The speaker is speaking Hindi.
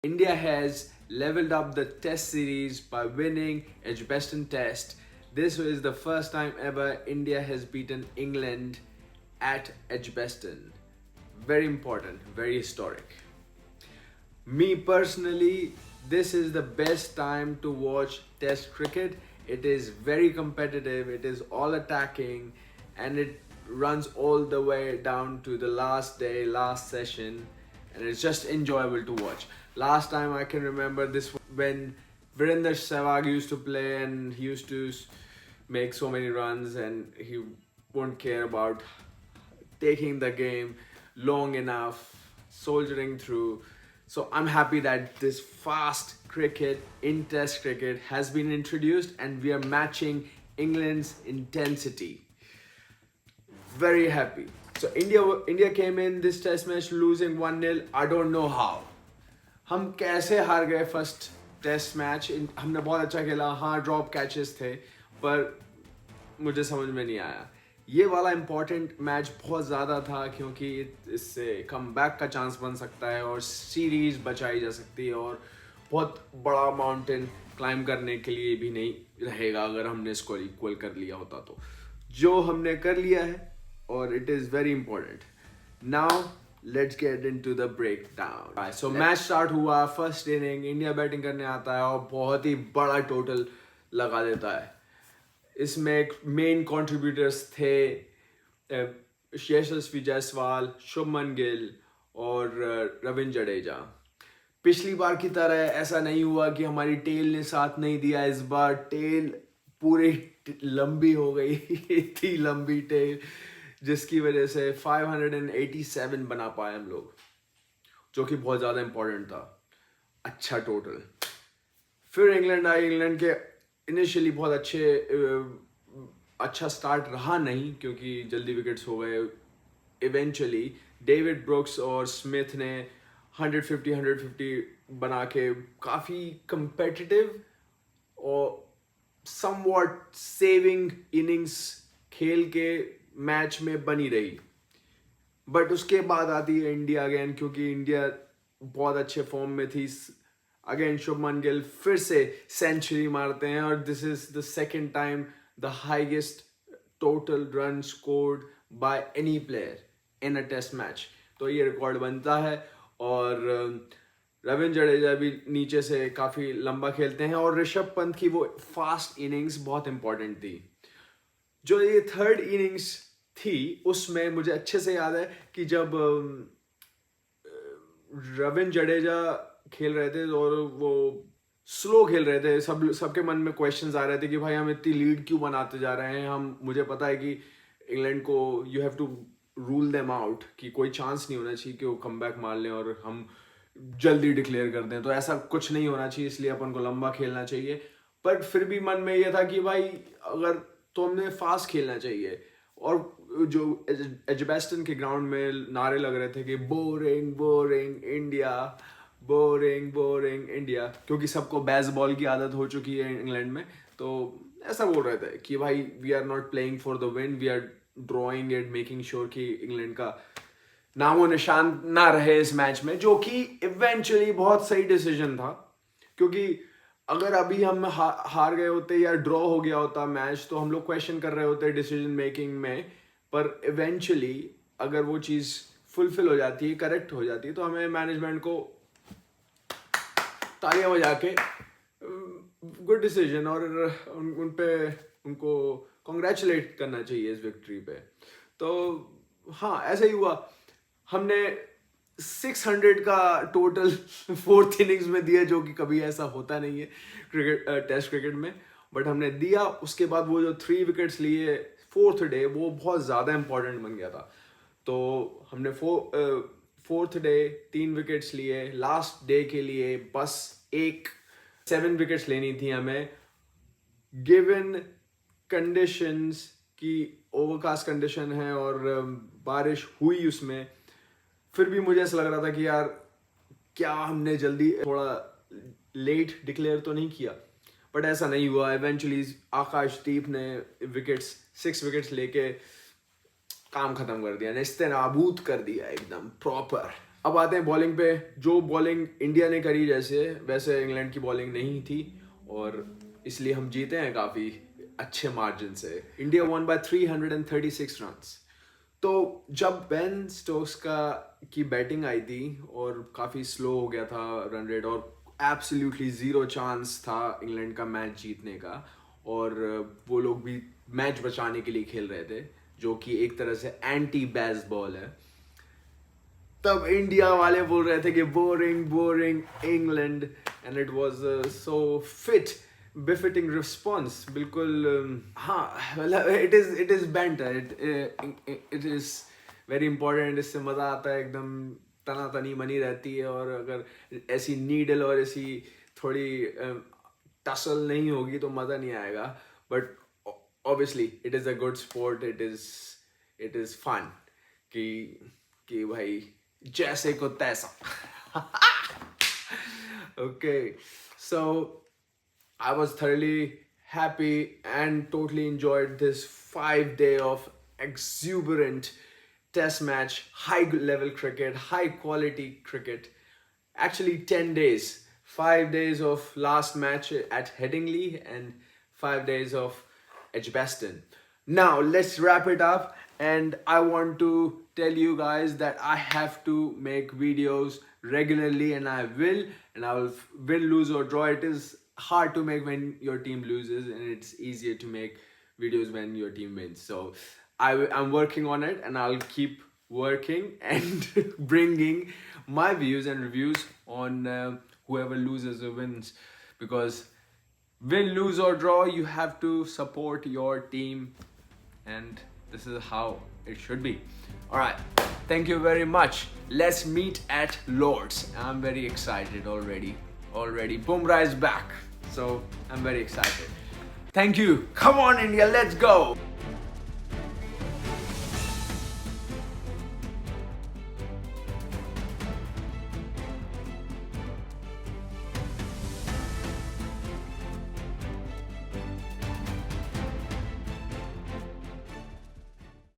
India has leveled up the test series by winning Edgbaston Test. This is the first time ever India has beaten England at Edgbaston. Very important, very historic. Me personally, this is the best time to watch Test cricket. It is very competitive, it is all attacking, and it runs all the way down to the last day, last session, and it's just enjoyable to watch. Last time I can remember this when Virender Sehwag used to play, and he used to make so many runs, and he won't care about taking the game long enough, soldiering through. So I'm happy that this fast cricket in Test cricket has been introduced and we are matching England's intensity. Very happy. So India came in this Test match losing 1-0. I don't know how. हम कैसे हार गए फर्स्ट टेस्ट मैच. हमने बहुत अच्छा खेला, हाँ ड्रॉप कैचेस थे, पर मुझे समझ में नहीं आया. ये वाला इम्पॉर्टेंट मैच बहुत ज़्यादा था क्योंकि इससे कमबैक का चांस बन सकता है और सीरीज़ बचाई जा सकती है और बहुत बड़ा माउंटेन क्लाइंब करने के लिए भी नहीं रहेगा अगर हमने स्कोर इक्वल कर लिया होता तो. जो हमने कर लिया है और it is very important. Now let's get into the breakdown. So match start हुआ. फर्स्ट इनिंग इंडिया बैटिंग करने आता है और बहुत ही बड़ा टोटल लगा देता है. इसमें मेन कंट्रीब्यूटर्स थे यशस्वी जायसवाल, शुभमन गिल और रविंद्र जडेजा. पिछली बार की तरह ऐसा नहीं हुआ कि हमारी टेल ने साथ नहीं दिया. इस बार टेल पूरी लंबी हो गई. इतनी लंबी टेल जिसकी वजह से 587 बना पाए हम लोग, जो कि बहुत ज़्यादा इंपॉर्टेंट था. अच्छा टोटल. फिर इंग्लैंड आई. इंग्लैंड के इनिशियली बहुत अच्छा स्टार्ट रहा नहीं क्योंकि जल्दी विकेट्स हो गए. इवेंचुअली डेविड ब्रुक्स और स्मिथ ने 150 बना के काफ़ी कंपेटिटिव और समवॉट सेविंग इनिंग्स खेल के मैच में बनी रही. बट उसके बाद आती है इंडिया अगेन, क्योंकि इंडिया बहुत अच्छे फॉर्म में थी. अगेन शुभमन गिल फिर से सेंचुरी मारते हैं और this is the second time the highest total run scored by any player in a test match. तो ये रिकॉर्ड बनता है. और रविंद्र जडेजा भी नीचे से काफ़ी लंबा खेलते हैं और ऋषभ पंत की वो फास्ट इनिंग्स बहुत इंपॉर्टेंट थी. जो ये थर्ड इनिंग्स थी उसमें मुझे अच्छे से याद है कि जब रविंद्र जडेजा खेल रहे थे और वो स्लो खेल रहे थे, सबके मन में क्वेश्चंस आ रहे थे कि भाई हम इतनी लीड क्यों बनाते जा रहे हैं. मुझे पता है कि इंग्लैंड को you have to rule them out, कि कोई चांस नहीं होना चाहिए कि वो कमबैक मार लें और हम जल्दी डिक्लेयर कर दें. तो ऐसा कुछ नहीं होना चाहिए, इसलिए अपन को लंबा खेलना चाहिए. पर फिर भी मन में ये था कि भाई अगर तो हमने फास्ट खेलना चाहिए. और जो एजबेस्टन के ग्राउंड में नारे लग रहे थे कि boring boring India, boring boring India, क्योंकि सबको बेसबॉल की आदत हो चुकी है इंग्लैंड में. तो ऐसा बोल रहे थे कि भाई we are not playing for the win, we are drawing it, making sure कि इंग्लैंड का नामो निशान ना रहे इस मैच में. जो कि इवेंचुअली बहुत सही डिसीजन था, क्योंकि अगर अभी हम हार गए होते या ड्रॉ हो गया होता मैच तो हम लोग क्वेश्चन कर रहे होते डिसीजन मेकिंग में. पर इवेंचुअली अगर वो चीज़ फुलफिल हो जाती है, करेक्ट हो जाती है, तो हमें मैनेजमेंट को तालियां बजा के गुड डिसीजन और उन पे उनको कॉन्ग्रेचुलेट करना चाहिए इस विक्ट्री पे. तो हाँ, ऐसा ही हुआ. हमने 600 का टोटल फोर्थ इनिंग्स में दिया, जो कि कभी ऐसा होता नहीं है टेस्ट क्रिकेट में, बट हमने दिया. उसके बाद वो जो 3 विकेट्स लिए फोर्थ डे, वो बहुत ज़्यादा इंपॉर्टेंट बन गया था. तो हमने फोर्थ डे 3 विकेट्स लिए. लास्ट डे के लिए बस 7 विकेट्स लेनी थी हमें, गिवन कंडीशंस की ओवरकास्ट कंडीशन है और बारिश हुई उसमें. फिर भी मुझे ऐसा लग रहा था कि यार क्या हमने जल्दी थोड़ा लेट डिक्लेयर तो नहीं किया. बट ऐसा नहीं हुआ. इवेंचुअली आकाशदीप ने 6 विकेट्स लेके काम खत्म कर दिया, नेस्तनाबूद कर दिया एकदम प्रॉपर. अब आते हैं बॉलिंग पे। जो बॉलिंग इंडिया ने करी जैसे वैसे इंग्लैंड की बॉलिंग नहीं थी और इसलिए हम जीते हैं काफ़ी अच्छे मार्जिन से। India one by 336 runs. तो जब बेन स्टोक्स की बैटिंग आई थी और काफ़ी स्लो हो गया था रन रेट और एब्सोल्युटली ज़ीरो चांस था इंग्लैंड का मैच जीतने का, और वो लोग भी मैच बचाने के लिए खेल रहे थे, जो कि एक तरह से एंटी बेस बॉल है, तब इंडिया वाले बोल रहे थे कि boring boring England, and it was so fit befitting response। बिल्कुल हाँ, मतलब it is banter, it is very important. इससे मज़ा आता है, एकदम तना तनी बनी रहती है, और अगर ऐसी नीडल और ऐसी थोड़ी टसल नहीं होगी तो मज़ा नहीं आएगा। But obviously it is a good sport, it is fun कि भाई जैसे को तैसा। Okay, so I was thoroughly happy and totally enjoyed this 5 day of exuberant test match, high level cricket, high quality cricket. Actually 10 days, 5 days of last match at Headingley and 5 days of Edgbaston. Now let's wrap it up, and I want to tell you guys that I have to make videos regularly, and I will, and I will win, lose or draw. It is hard to make when your team loses, and it's easier to make videos when your team wins. So I'm working on it, and I'll keep working and bringing my views and reviews on whoever loses or wins, because win, lose or draw, you have to support your team, and this is how it should be. All right, thank you very much. Let's meet at Lord's. I'm very excited already. Bumrah is back, so I'm very excited. Thank you. Come on India, let's go.